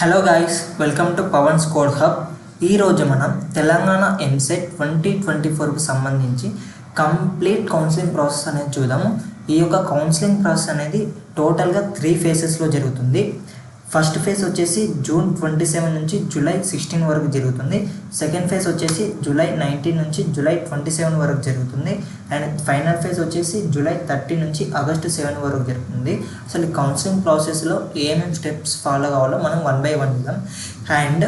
Hello guys, welcome to Pavan's code hub. ఈరోజు మనం తెలంగాణ ఎంసెట్ 2024కు సంబంధించి కంప్లీట్ కౌన్సిలింగ్ ప్రాసెస్ అనేది చూద్దాము. ఈ యొక్క కౌన్సిలింగ్ ప్రాసెస్ అనేది టోటల్గా 3 ఫేజెస్లో జరుగుతుంది. ఫస్ట్ ఫేజ్ వచ్చేసి జూన్ 27 నుంచి జూలై 16 వరకు జరుగుతుంది. సెకండ్ ఫేజ్ వచ్చేసి జూలై 19 నుంచి జూలై 27 వరకు జరుగుతుంది. అండ్ ఫైనల్ ఫేజ్ వచ్చేసి జూలై 30 నుంచి ఆగస్టు 7 వరకు జరుగుతుంది. అసలు ఈ కౌన్సిలింగ్ ప్రాసెస్లో ఏమేమి స్టెప్స్ ఫాలో కావాలో మనం 1 by 1 చూద్దాం. అండ్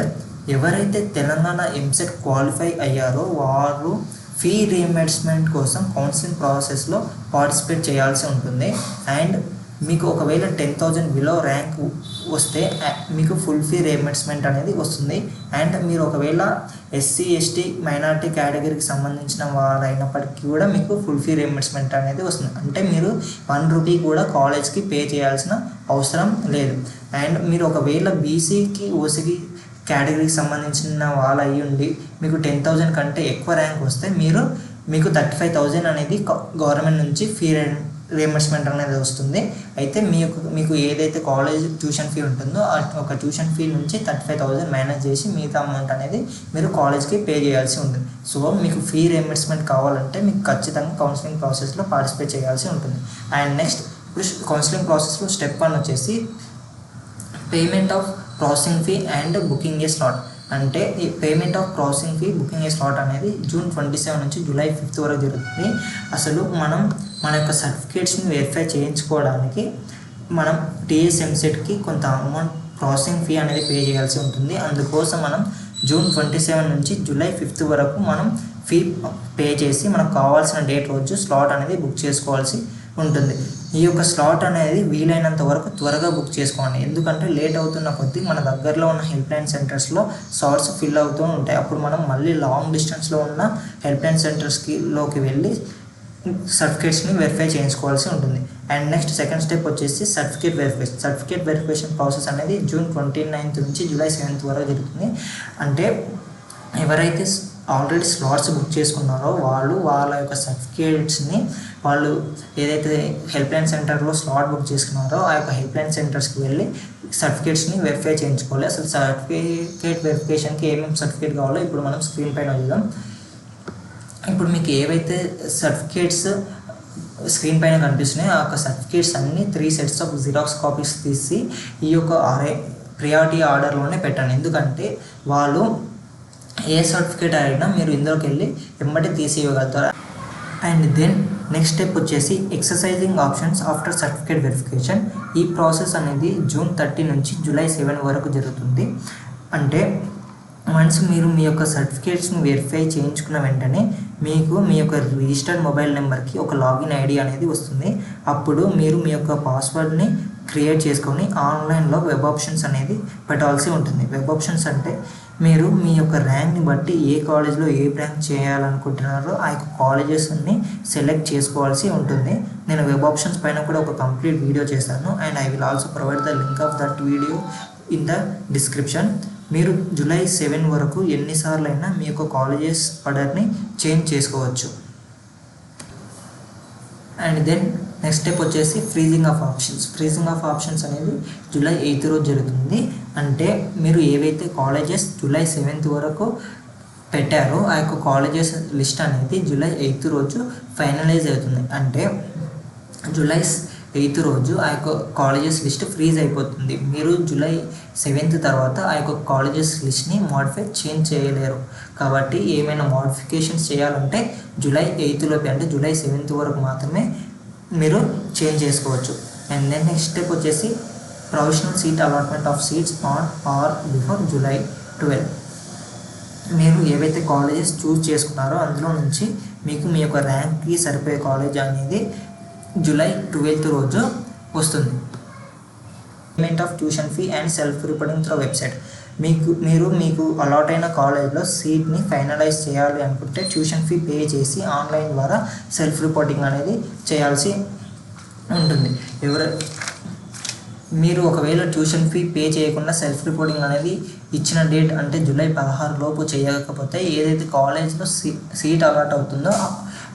ఎవరైతే తెలంగాణ ఎంసెట్ క్వాలిఫై అయ్యారో వారు ఫీ రీఎంబర్స్మెంట్ కోసం కౌన్సిలింగ్ ప్రాసెస్లో పార్టిసిపేట్ చేయాల్సి ఉంటుంది. అండ్ మీకు ఒకవేళ 10,000 బిలో ర్యాంక్ వస్తే మీకు ఫుల్ ఫీ రీఎంబర్స్మెంట్ అనేది వస్తుంది. అండ్ మీరు ఒకవేళ ఎస్సీ ఎస్టీ మైనారిటీ కేటగిరీకి సంబంధించిన వారైనప్పటికీ కూడా మీకు ఫుల్ ఫీ రీఎంబర్స్మెంట్ అనేది వస్తుంది. అంటే మీరు 1 రూపీ కూడా కాలేజ్కి పే చేయాల్సిన అవసరం లేదు. అండ్ మీరు ఒకవేళ బీసీకి ఓసీకి కేటగిరీకి సంబంధించిన వాళ్ళు అయ్యి ఉండి మీకు 10,000 కంటే ఎక్కువ ర్యాంక్ వస్తే మీకు 35,000 అనేది గవర్నమెంట్ నుంచి ఫీ రీఎంబర్స్మెంట్ అనేది వస్తుంది. అయితే మీకు ఏదైతే కాలేజ్ ట్యూషన్ ఫీ ఉంటుందో ఒక ట్యూషన్ ఫీ నుంచి 35,000 మేనేజ్ చేసి మిగతా అమౌంట్ అనేది మీరు కాలేజ్కి పే చేయాల్సి ఉంటుంది. సో మీకు ఫీ రీఎంబర్స్మెంట్ కావాలంటే మీకు ఖచ్చితంగా కౌన్సిలింగ్ ప్రాసెస్లో పార్టిసిపేట్ చేయాల్సి ఉంటుంది. అండ్ నెక్స్ట్ ఇప్పుడు కౌన్సిలింగ్ ప్రాసెస్లో స్టెప్ 1 వచ్చేసి payment of processing fee and booking A slot. అంటే ఈ payment of processing fee booking A slot అనేది జూన్ 27 నుంచి జూలై 5 వరకు జరుగుతుంది. అసలు మనం మన యొక్క సర్టిఫికేట్స్ని వెరిఫై చేయించుకోవడానికి మనం టీఎస్ ఎంసెట్కి కొంత అమౌంట్ ప్రాసెసింగ్ ఫీ అనేది పే చేయాల్సి ఉంటుంది. అందుకోసం మనం జూన్ 27 నుంచి జూలై 5 వరకు మనం ఫీ పే చేసి మనకు కావాల్సిన డేట్ రోజు స్లాట్ అనేది బుక్ చేసుకోవాల్సి ఉంటుంది. ఈ యొక్క స్లాట్ అనేది వీలైనంత వరకు త్వరగా బుక్ చేసుకోండి. ఎందుకంటే లేట్ అవుతున్న కొద్దీ మన దగ్గరలో ఉన్న హెల్ప్ లైన్ సెంటర్స్లో స్లాట్స్ ఫిల్ అవుతూ ఉంటాయి. అప్పుడు మనం మళ్ళీ లాంగ్ డిస్టెన్స్లో ఉన్న హెల్ప్ లైన్ సెంటర్స్లోకి వెళ్ళి సర్టిఫికేట్స్ని వెరిఫై చేయించుకోవాల్సి ఉంటుంది. అండ్ నెక్స్ట్ సెకండ్ స్టెప్ వచ్చేసి సర్టిఫికేట్ వెరిఫికేషన్ ప్రాసెస్ అనేది జూన్ 29 నుంచి జూలై 7 వరకు జరుగుతుంది. అంటే ఎవరైతే ఆల్రెడీ స్లాట్స్ బుక్ చేసుకున్నారో వాళ్ళ యొక్క సర్టిఫికేట్స్ని వాళ్ళు ఏదైతే హెల్ప్ లైన్ సెంటర్లో స్లాట్ బుక్ చేసుకున్నారో ఆ యొక్క హెల్ప్ లైన్ సెంటర్స్కి వెళ్ళి సర్టిఫికేట్స్ని వెరిఫై చేయించుకోవాలి. అసలు సర్టిఫికేట్ వెరిఫికేషన్కి ఏమేమి సర్టిఫికేట్ కావాలో ఇప్పుడు మనం స్క్రీన్ పైన చూద్దాం. ఇప్పుడు మీకు ఏవైతే సర్టిఫికేట్స్ స్క్రీన్ పైన కనిపిస్తున్నాయో ఆ యొక్క సర్టిఫికేట్స్ అన్నీ 3 sets ఆఫ్ జిరాక్స్ కాపీస్ తీసి ఈ యొక్క ప్రియారిటీ ఆర్డర్లోనే పెట్టండి. ఎందుకంటే వాళ్ళు ఏ సర్టిఫికేట్ అడిగినా మీరు ఇందులోకి వెళ్ళి వెంబడి తీసి ఇవ్వగలుగుతారు. అండ్ దెన్ నెక్స్ట్ స్టెప్ వచ్చేసి exercising options after certificate verification. ఈ ప్రాసెస్ అనేది జూన్ 30 నుంచి జూలై 7 వరకు జరుగుతుంది. అంటే వన్స్ మీరు మీ యొక్క సర్టిఫికేట్స్ని వెరిఫై చేయించుకున్న వెంటనే మీకు మీ యొక్క రిజిస్టర్డ్ మొబైల్ నెంబర్కి ఒక లాగిన్ ఐడి అనేది వస్తుంది. అప్పుడు మీరు మీ యొక్క పాస్వర్డ్ని క్రియేట్ చేసుకొని ఆన్లైన్లో వెబ్ ఆప్షన్స్ అనేది పెట్టాల్సి ఉంటుంది. వెబ్ ఆప్షన్స్ అంటే మీరు మీ యొక్క ర్యాంక్ని బట్టి ఏ కాలేజ్లో ఏ బ్రాంచ్ చేయాలనుకుంటున్నారో ఆ యొక్క కాలేజెస్ని సెలెక్ట్ చేసుకోవాల్సి ఉంటుంది. నేను వెబ్ ఆప్షన్స్ పైన కూడా ఒక కంప్లీట్ వీడియో చేశాను. And I will also provide the link of that video in the description. మీరు జూలై 7 వరకు ఎన్నిసార్లు అయినా మీ యొక్క కాలేజెస్ ఆర్డర్ని చేంజ్ చేసుకోవచ్చు. అండ్ దెన్ నెక్స్ట్ స్టెప్ వచ్చేసి ఫ్రీజింగ్ ఆఫ్ ఆప్షన్స్ అనేది జూలై 8 రోజు జరుగుతుంది. అంటే మీరు ఏవైతే కాలేజెస్ జూలై 7 వరకు పెట్టారో ఆ యొక్క కాలేజెస్ లిస్ట్ అనేది జూలై 8 రోజు ఫైనలైజ్ అవుతుంది. అంటే జూలై 8 రోజు ఆ యొక్క కాలేజెస్ లిస్ట్ ఫ్రీజ్ అయిపోతుంది. మీరు జూలై 7 తర్వాత ఆ యొక్క కాలేజెస్ లిస్ట్ని చేంజ్ చేయలేరు. కాబట్టి ఏమైనా మోడిఫికేషన్స్ చేయాలంటే జూలై 8 లోపే అంటే జూలై 7 వరకు మాత్రమే మీరు చేంజ్ చేసుకోవచ్చు. అండ్ దెన్ నెక్స్ట్ స్టెప్ వచ్చేసి provisional seat allotment of seats on are before July 12. మీరు ఏవైతే కాలేజెస్ చూస్ చేసుకున్నారో అందులో నుంచి మీకు మీ యొక్క ర్యాంక్కి సరిపోయే కాలేజ్ అనేది జూలై 12 రోజు వస్తుంది. Payment of tuition fee and self reporting through website. మీకు అలాట్ అయిన కాలేజ్లో సీట్ని ఫైనలైజ్ చేయాలి అనుకుంటే ట్యూషన్ ఫీ పే చేసి ఆన్లైన్ ద్వారా సెల్ఫ్ రిపోర్టింగ్ అనేది చేయాల్సి ఉంటుంది. మీరు ఒకవేళ ట్యూషన్ ఫీ పే చేయకుండా సెల్ఫ్ రిపోర్టింగ్ అనేది ఇచ్చిన డేట్ అంటే జూలై 16 లోపు చేయకపోతే ఏదైతే కాలేజ్లో సీట్ అలాట్ అవుతుందో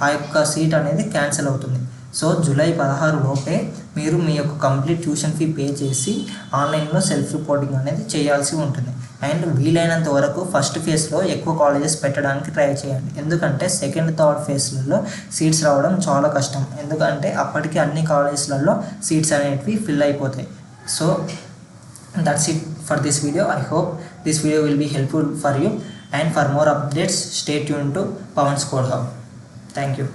ఆ యొక్క సీట్ అనేది క్యాన్సిల్ అవుతుంది. సో జూలై 16 లోపే మీరు మీ యొక్క కంప్లీట్ ట్యూషన్ ఫీ పే చేసి ఆన్లైన్లో సెల్ఫ్ రిపోర్టింగ్ అనేది చేయాల్సి ఉంటుంది. అండ్ వీలైనంత వరకు ఫస్ట్ ఫేజ్లో ఎక్కువ కాలేజెస్ పెట్టడానికి ట్రై చేయండి. ఎందుకంటే సెకండ్ థర్డ్ ఫేజ్లలో సీట్స్ రావడం చాలా కష్టం. ఎందుకంటే అప్పటికి అన్ని కాలేజెస్లలో సీట్స్ అనేటివి ఫిల్ అయిపోతాయి. So that's it for this video. I hope this video will be helpful for you, and for more updates stay tuned to Pawan's Code Hub. Thank you.